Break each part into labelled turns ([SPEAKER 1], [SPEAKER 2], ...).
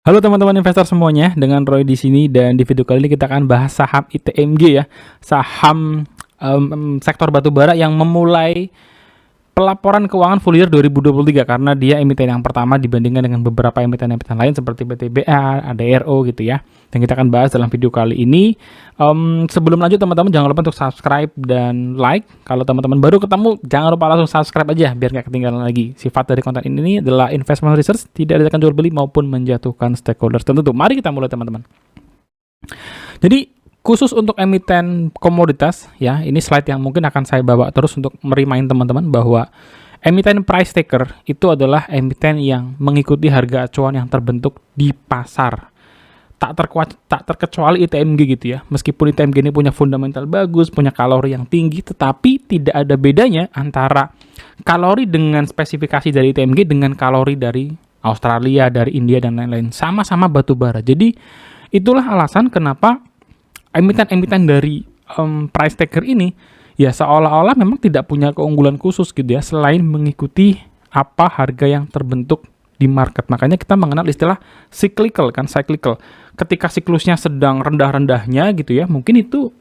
[SPEAKER 1] Halo teman-teman investor semuanya, dengan Roy di sini dan di video kali ini kita akan bahas saham ITMG ya, saham sektor batubara yang memulai pelaporan keuangan full year 2023 karena dia emiten yang pertama dibandingkan dengan beberapa emiten-emiten lain seperti BTBA, ADRO gitu ya. Dan kita akan bahas dalam video kali ini. Sebelum lanjut teman-teman jangan lupa untuk subscribe dan like. Kalau teman-teman baru ketemu jangan lupa langsung subscribe aja biar nggak ketinggalan lagi. Sifat dari konten ini adalah investment research, tidak ada jual beli maupun menjatuhkan stakeholders tertentu. Mari kita mulai teman-teman. Jadi khusus untuk emiten komoditas ya, ini slide yang mungkin akan saya bawa terus untuk merimain teman-teman bahwa emiten price taker itu adalah emiten yang mengikuti harga acuan yang terbentuk di pasar. Tak terkecuali ITMG gitu ya. Meskipun ITMG ini punya fundamental bagus, punya kalori yang tinggi, tetapi tidak ada bedanya antara kalori dengan spesifikasi dari ITMG dengan kalori dari Australia, dari India dan lain-lain. Sama-sama batu bara. Jadi itulah alasan kenapa emiten-emiten dari price taker ini ya seolah-olah memang tidak punya keunggulan khusus gitu ya selain mengikuti apa harga yang terbentuk di market. Makanya kita mengenal istilah cyclical kan, cyclical. Ketika siklusnya sedang rendah-rendahnya gitu ya, mungkin itu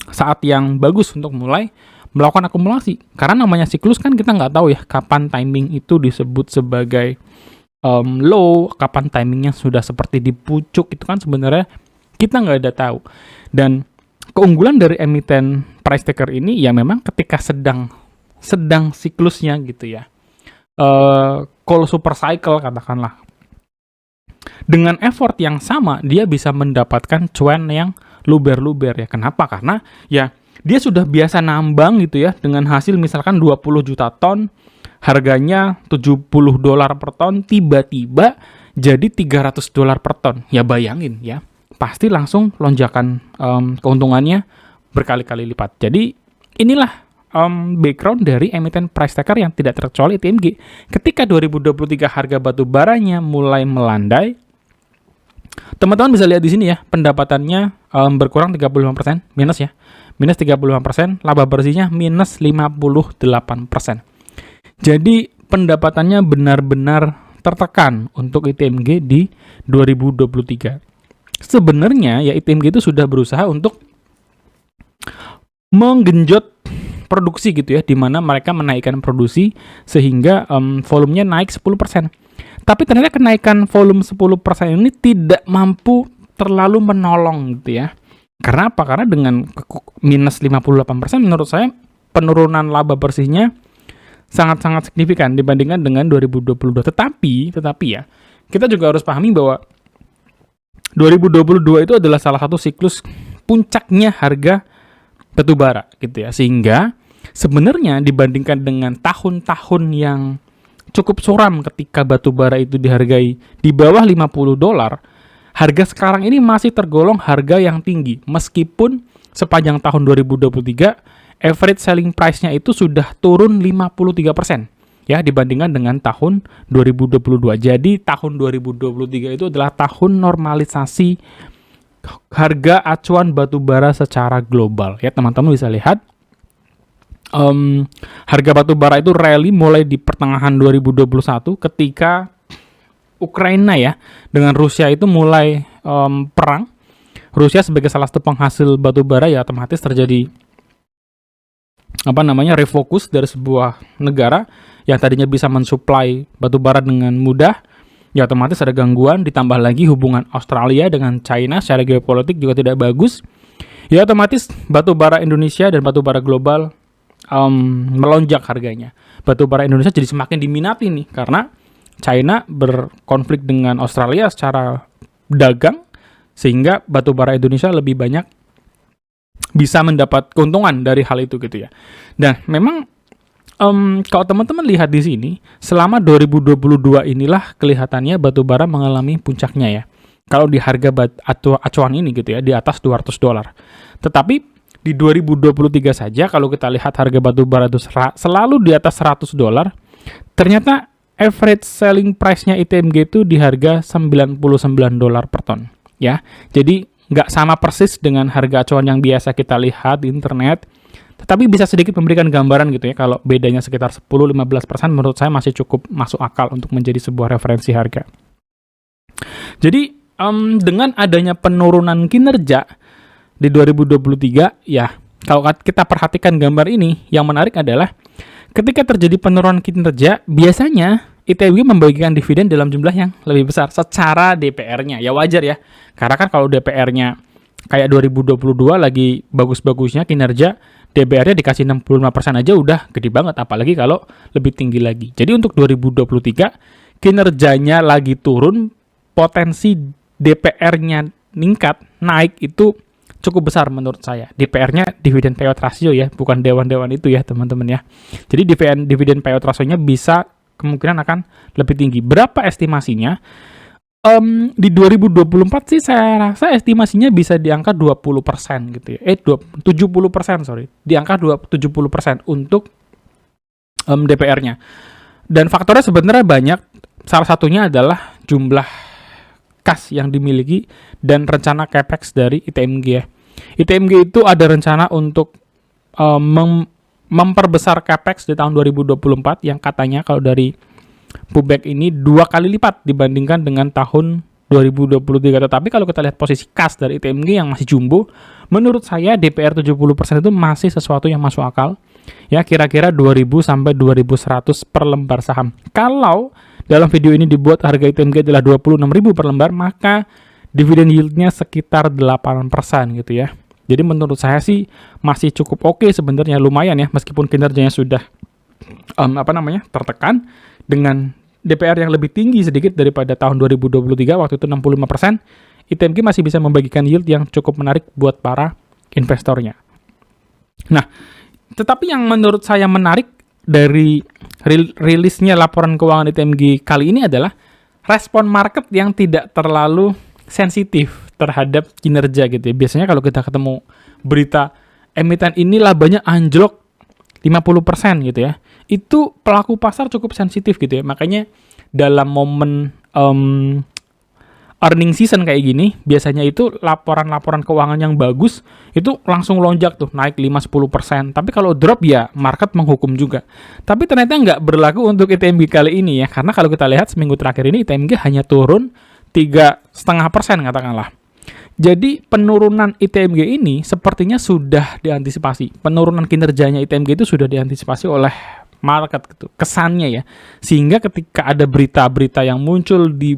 [SPEAKER 1] saat yang bagus untuk mulai melakukan akumulasi. Karena namanya siklus kan kita nggak tahu ya kapan timing itu disebut sebagai low, kapan timingnya sudah seperti di pucuk, itu kan sebenarnya kita nggak ada tahu. Dan keunggulan dari emiten price taker ini ya memang ketika sedang siklusnya gitu ya, call super cycle katakanlah, dengan effort yang sama dia bisa mendapatkan cuan yang luber-luber ya. Kenapa? Karena ya dia sudah biasa nambang gitu ya, dengan hasil misalkan 20 juta ton, harganya $70 per ton, tiba-tiba jadi $300 per ton. Ya bayangin ya, pasti langsung lonjakan keuntungannya berkali-kali lipat. Jadi inilah background dari emiten price taker yang tidak terkecuali ITMG. Ketika 2023 harga batu baranya mulai melandai, teman-teman bisa lihat di sini ya, pendapatannya berkurang 35%, minus ya. Minus 35%, laba bersihnya minus 58%. Jadi pendapatannya benar-benar tertekan untuk ITMG di 2023. Sebenarnya ya ITMG itu sudah berusaha untuk menggenjot produksi gitu ya, di mana mereka menaikkan produksi sehingga volumenya naik 10%. Tapi ternyata kenaikan volume 10% ini tidak mampu terlalu menolong gitu ya. Karena apa? Karena dengan minus 58% menurut saya penurunan laba bersihnya sangat-sangat signifikan dibandingkan dengan 2022. Tetapi ya, kita juga harus pahami bahwa 2022 itu adalah salah satu siklus puncaknya harga batubara gitu ya. Sehingga sebenarnya dibandingkan dengan tahun-tahun yang cukup suram ketika batubara itu dihargai di bawah $50, harga sekarang ini masih tergolong harga yang tinggi. Meskipun sepanjang tahun 2023 average selling price-nya itu sudah turun 53%. Ya, dibandingkan dengan tahun 2022. Jadi tahun 2023 itu adalah tahun normalisasi harga acuan batubara secara global. Ya, teman-teman bisa lihat harga batubara itu rally mulai di pertengahan 2021 ketika Ukraina ya dengan Rusia itu mulai perang. Rusia sebagai salah satu penghasil batubara ya otomatis terjadi refocus dari sebuah negara yang tadinya bisa mensuplai batubara dengan mudah, ya otomatis ada gangguan, ditambah lagi hubungan Australia dengan China secara geopolitik juga tidak bagus, ya otomatis batubara Indonesia dan batubara global melonjak harganya. Batubara Indonesia jadi semakin diminati nih, karena China berkonflik dengan Australia secara dagang, sehingga batubara Indonesia lebih banyak bisa mendapat keuntungan dari hal itu gitu ya. Dan memang kalau teman-teman lihat di sini, selama 2022 inilah kelihatannya batubara mengalami puncaknya ya. Kalau di harga acuan ini gitu ya, di atas $200. Tetapi di 2023 saja kalau kita lihat harga batubara itu selalu di atas $100, ternyata average selling price-nya ITMG itu di harga $99 per ton ya. Jadi nggak sama persis dengan harga acuan yang biasa kita lihat di internet, tetapi bisa sedikit memberikan gambaran gitu ya. Kalau bedanya sekitar 10-15% menurut saya masih cukup masuk akal untuk menjadi sebuah referensi harga. Jadi dengan adanya penurunan kinerja di 2023, ya kalau kita perhatikan gambar ini, yang menarik adalah ketika terjadi penurunan kinerja, biasanya ITMG membagikan dividen dalam jumlah yang lebih besar secara DPR-nya. Ya wajar ya, karena kan kalau DPR-nya kayak 2022 lagi bagus-bagusnya kinerja, DPR-nya dikasih 65% aja udah gede banget, apalagi kalau lebih tinggi lagi. Jadi untuk 2023, kinerjanya lagi turun, potensi DPR-nya naik itu cukup besar menurut saya. DPR-nya dividen payout ratio ya, bukan dewan-dewan itu ya teman-teman ya. Jadi dividen payout ratio-nya bisa kemungkinan akan lebih tinggi. Berapa estimasinya? Di 2024 sih saya rasa estimasinya bisa di angka 20% gitu ya. 70%, sorry. Di angka 70% untuk DPR-nya. Dan faktornya sebenarnya banyak. Salah satunya adalah jumlah kas yang dimiliki dan rencana capex dari ITMG ya. ITMG itu ada rencana untuk memperbesar capex di tahun 2024 yang katanya kalau dari Pubek ini 2 kali lipat dibandingkan dengan tahun 2023. Tetapi kalau kita lihat posisi kas dari ITMG yang masih jumbo, menurut saya DPR 70% itu masih sesuatu yang masuk akal. Ya, kira-kira 2000 sampai 2100 per lembar saham. Kalau dalam video ini dibuat harga ITMG adalah 26.000 per lembar, maka dividen yieldnya sekitar 8% gitu ya. Jadi menurut saya sih masih cukup oke sebenarnya, lumayan ya, meskipun kinerjanya sudah tertekan dengan DPR yang lebih tinggi sedikit daripada tahun 2023 waktu itu 65%, ITMG masih bisa membagikan yield yang cukup menarik buat para investornya. Nah, tetapi yang menurut saya menarik dari rilisnya laporan keuangan ITMG kali ini adalah respon market yang tidak terlalu sensitif terhadap kinerja gitu ya. Biasanya kalau kita ketemu berita emiten ini labanya anjlok 50% gitu ya, itu pelaku pasar cukup sensitif gitu ya. Makanya dalam momen earning season kayak gini, biasanya itu laporan-laporan keuangan yang bagus itu langsung lonjak tuh, naik 5-10%. Tapi kalau drop ya market menghukum juga. Tapi ternyata nggak berlaku untuk ITMG kali ini ya, karena kalau kita lihat seminggu terakhir ini ITMG hanya turun 3,5% katakanlah. Jadi penurunan ITMG ini sepertinya sudah diantisipasi. Penurunan kinerjanya ITMG itu sudah diantisipasi oleh market gitu, kesannya ya. Sehingga ketika ada berita-berita yang muncul di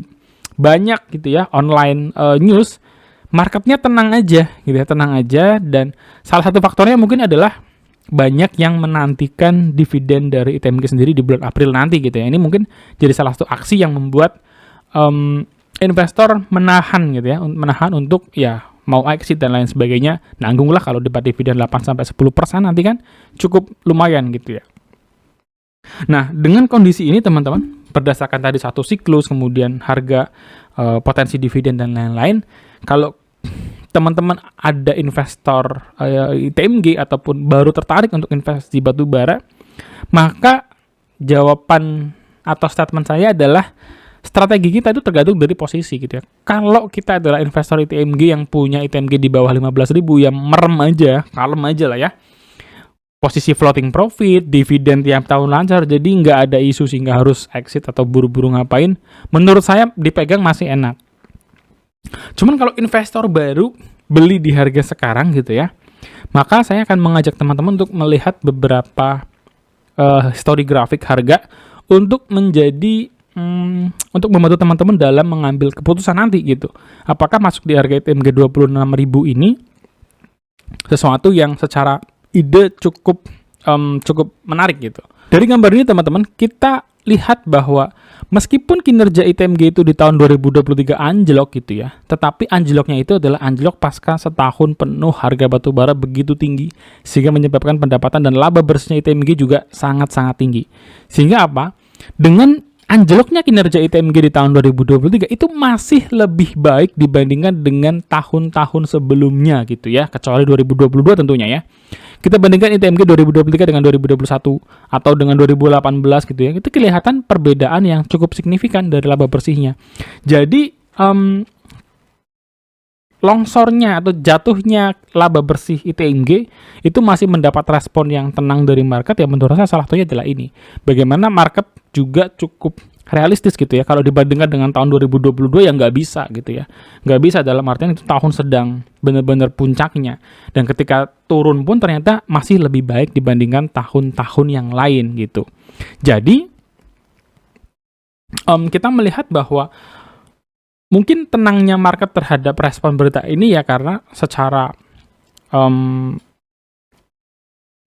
[SPEAKER 1] banyak gitu ya online news, marketnya tenang aja gitu ya, tenang aja. Dan salah satu faktornya mungkin adalah banyak yang menantikan dividen dari ITMG sendiri di bulan April nanti gitu ya. Ini mungkin jadi salah satu aksi yang membuat investor menahan gitu ya, menahan untuk ya mau exit dan lain sebagainya. Nanggunglah kalau dapat dividen 8-10% nanti kan cukup lumayan gitu ya. Nah, dengan kondisi ini teman-teman, berdasarkan tadi satu siklus, kemudian harga, potensi dividen dan lain-lain, kalau teman-teman ada investor ITMG ataupun baru tertarik untuk investasi batu bara, maka jawaban atau statement saya adalah strategi kita itu tergantung dari posisi gitu ya. Kalau kita adalah investor ITMG yang punya ITMG di bawah 15.000, ya merem aja, kalem aja lah ya. Posisi floating profit, dividen tiap tahun lancar, jadi nggak ada isu sehingga harus exit atau buru-buru ngapain. Menurut saya dipegang masih enak. Cuman kalau investor baru beli di harga sekarang gitu ya, maka saya akan mengajak teman-teman untuk melihat beberapa history grafik harga untuk menjadi untuk membantu teman-teman dalam mengambil keputusan nanti gitu. Apakah masuk di harga ITMG 26.000 ini sesuatu yang secara ide cukup menarik gitu. Dari gambar ini teman-teman, kita lihat bahwa meskipun kinerja ITMG itu di tahun 2023 anjlok gitu ya, tetapi anjloknya itu adalah anjlok pasca setahun penuh harga batu bara begitu tinggi, sehingga menyebabkan pendapatan dan laba bersihnya ITMG juga sangat-sangat tinggi. Sehingga apa? Dengan anjloknya kinerja ITMG di tahun 2023 itu masih lebih baik dibandingkan dengan tahun-tahun sebelumnya gitu ya, kecuali 2022 tentunya ya. Kita bandingkan ITMG 2023 dengan 2021 atau dengan 2018 gitu ya, itu kelihatan perbedaan yang cukup signifikan dari laba bersihnya. Jadi longsornya atau jatuhnya laba bersih ITMG itu masih mendapat respon yang tenang dari market ya. Menurut saya salah satunya adalah ini, bagaimana market juga cukup realistis gitu ya. Kalau dibandingkan dengan tahun 2022 ya nggak bisa gitu ya. Nggak bisa, dalam artian itu tahun sedang benar-benar puncaknya. Dan ketika turun pun ternyata masih lebih baik dibandingkan tahun-tahun yang lain gitu. Jadi kita melihat bahwa mungkin tenangnya market terhadap respon berita ini ya karena secara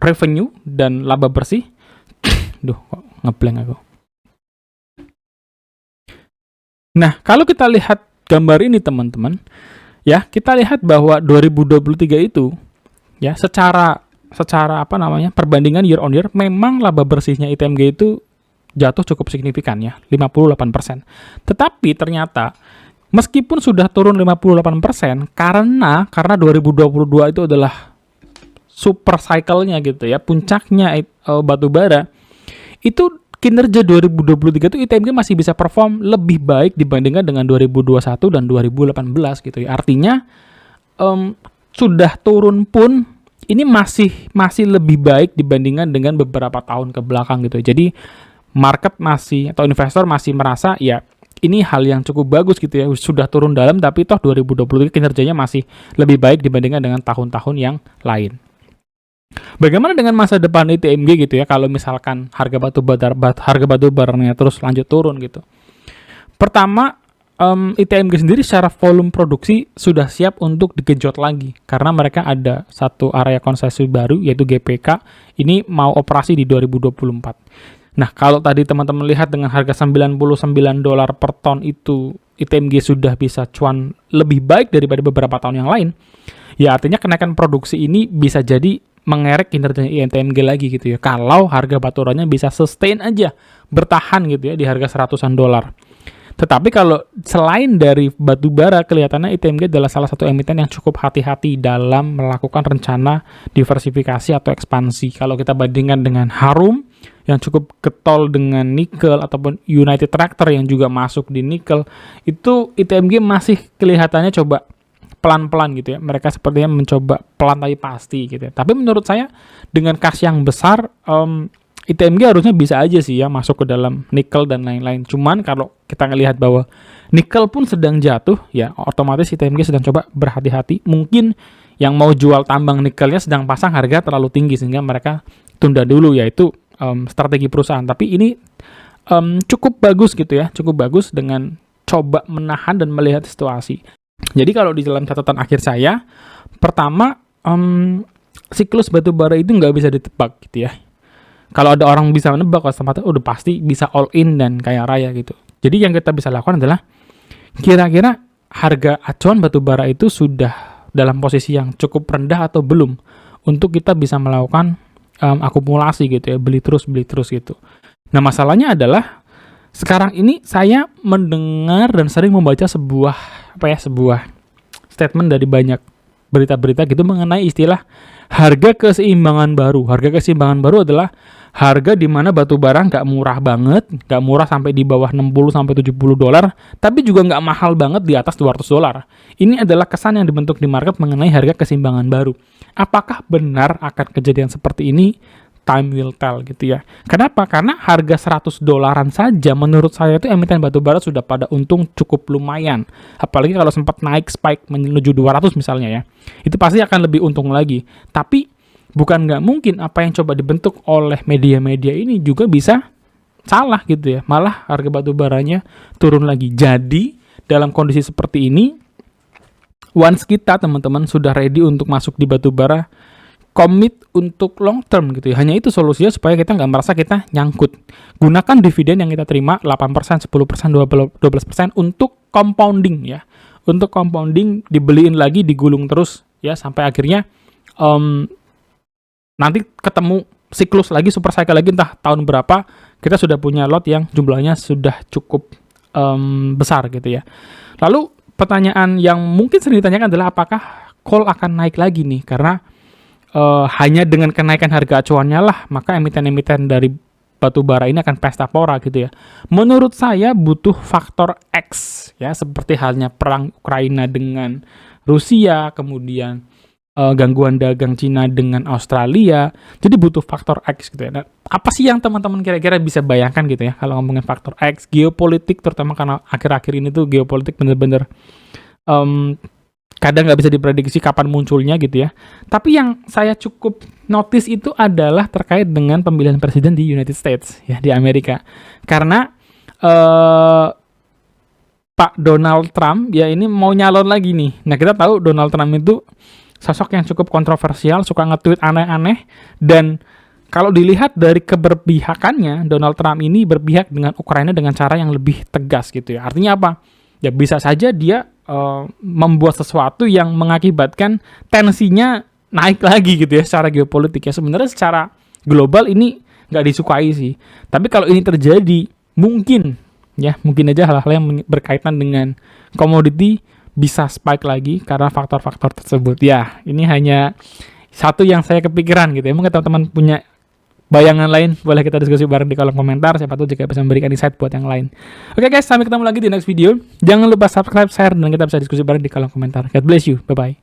[SPEAKER 1] revenue dan laba bersih, duh kok ngeblank aku. Nah, kalau kita lihat gambar ini teman-teman, ya kita lihat bahwa 2023 itu ya secara perbandingan year on year memang laba bersihnya ITMG itu jatuh cukup signifikan ya, 58%. Tetapi ternyata meskipun sudah turun 58% karena 2022 itu adalah super cycle-nya gitu ya, puncaknya batu bara, itu kinerja 2023 itu ITMG masih bisa perform lebih baik dibandingkan dengan 2021 dan 2018 gitu ya. Artinya sudah turun pun ini masih lebih baik dibandingkan dengan beberapa tahun ke belakang gitu. Jadi market masih atau investor masih merasa ya ini hal yang cukup bagus gitu ya. Sudah turun dalam tapi toh 2023 kinerjanya masih lebih baik dibandingkan dengan tahun-tahun yang lain. Bagaimana dengan masa depan ITMG gitu ya kalau misalkan harga batu baranya terus lanjut turun gitu. Pertama, ITMG sendiri secara volume produksi sudah siap untuk digenjot lagi karena mereka ada satu area konsesi baru yaitu GPK, ini mau operasi di 2024. Nah, kalau tadi teman-teman lihat dengan harga $99 per ton itu ITMG sudah bisa cuan lebih baik daripada beberapa tahun yang lain, ya artinya kenaikan produksi ini bisa jadi mengerek kinerja ITMG lagi gitu ya. Kalau harga baturanya bisa sustain aja, bertahan gitu ya di harga $100-an. Tetapi kalau selain dari batu bara, kelihatannya ITMG adalah salah satu emiten yang cukup hati-hati dalam melakukan rencana diversifikasi atau ekspansi. Kalau kita bandingkan dengan Harum yang cukup getol dengan nikel ataupun United Tractor yang juga masuk di nikel, itu ITMG masih kelihatannya coba pelan-pelan gitu ya. Mereka sepertinya mencoba pelan tapi pasti gitu ya. Tapi menurut saya dengan kas yang besar, ITMG harusnya bisa aja sih ya masuk ke dalam nikel dan lain-lain. Cuman kalau kita ngelihat bahwa nikel pun sedang jatuh, ya otomatis ITMG sedang coba berhati-hati. Mungkin yang mau jual tambang nikelnya sedang pasang harga terlalu tinggi sehingga mereka tunda dulu, yaitu strategi perusahaan. Tapi ini cukup bagus gitu ya, cukup bagus dengan coba menahan dan melihat situasi. Jadi kalau di dalam catatan akhir saya, pertama siklus batu bara itu nggak bisa ditebak gitu ya. Kalau ada orang bisa menebak, udah pasti bisa all in dan kaya raya gitu. Jadi yang kita bisa lakukan adalah kira-kira harga acuan batu bara itu sudah dalam posisi yang cukup rendah atau belum untuk kita bisa melakukan akumulasi gitu ya, beli terus gitu. Nah, masalahnya adalah sekarang ini saya mendengar dan sering membaca sebuah statement dari banyak berita-berita gitu mengenai istilah harga keseimbangan baru. Harga keseimbangan baru adalah harga di mana batu bara nggak murah banget, nggak murah sampai di bawah $60-70, tapi juga nggak mahal banget di atas $200. Ini adalah kesan yang dibentuk di market mengenai harga keseimbangan baru. Apakah benar akan kejadian seperti ini? Time will tell gitu ya. Kenapa? Karena harga $100 saja menurut saya itu emiten batu bara sudah pada untung cukup lumayan. Apalagi kalau sempat naik spike menuju 200 misalnya ya. Itu pasti akan lebih untung lagi. Tapi bukan nggak mungkin apa yang coba dibentuk oleh media-media ini juga bisa salah gitu ya. Malah harga batu baranya turun lagi. Jadi dalam kondisi seperti ini, once kita teman-teman sudah ready untuk masuk di batu bara, komit untuk long term gitu ya. Hanya itu solusinya supaya kita nggak merasa kita nyangkut. Gunakan dividen yang kita terima 8%, 10%, 12% untuk compounding ya. Untuk compounding dibeliin lagi, digulung terus ya sampai akhirnya nanti ketemu siklus lagi, super cycle lagi entah tahun berapa, kita sudah punya lot yang jumlahnya sudah cukup besar gitu ya. Lalu pertanyaan yang mungkin sering ditanyakan adalah apakah coal akan naik lagi nih, karena hanya dengan kenaikan harga acuannya lah, maka emiten-emiten dari batu bara ini akan pesta pora gitu ya. Menurut saya butuh faktor X ya, seperti halnya perang Ukraina dengan Rusia, kemudian gangguan dagang Cina dengan Australia. Jadi butuh faktor X gitu ya. Nah, apa sih yang teman-teman kira-kira bisa bayangkan gitu ya kalau ngomongin faktor X, geopolitik, terutama karena akhir-akhir ini tuh geopolitik bener-bener kadang nggak bisa diprediksi kapan munculnya gitu ya. Tapi yang saya cukup notice itu adalah terkait dengan pemilihan presiden di United States ya, di Amerika. Karena Pak Donald Trump ya ini mau nyalon lagi nih. Nah, kita tahu Donald Trump itu sosok yang cukup kontroversial, suka nge-tweet aneh-aneh, dan kalau dilihat dari keberpihakannya, Donald Trump ini berpihak dengan Ukraina dengan cara yang lebih tegas gitu ya. Artinya apa? Ya bisa saja dia membuat sesuatu yang mengakibatkan tensinya naik lagi gitu ya secara geopolitik ya. Sebenarnya secara global ini nggak disukai sih. Tapi kalau ini terjadi, mungkin aja hal-hal yang berkaitan dengan komoditi bisa spike lagi karena faktor-faktor tersebut. Ya, ini hanya satu yang saya kepikiran gitu ya. Mungkin teman-teman punya bayangan lain, boleh kita diskusi bareng di kolom komentar. Siapa tahu juga bisa memberikan insight buat yang lain. Oke guys, sampai ketemu lagi di next video. Jangan lupa subscribe, share, dan kita bisa diskusi bareng di kolom komentar. God bless you. Bye-bye.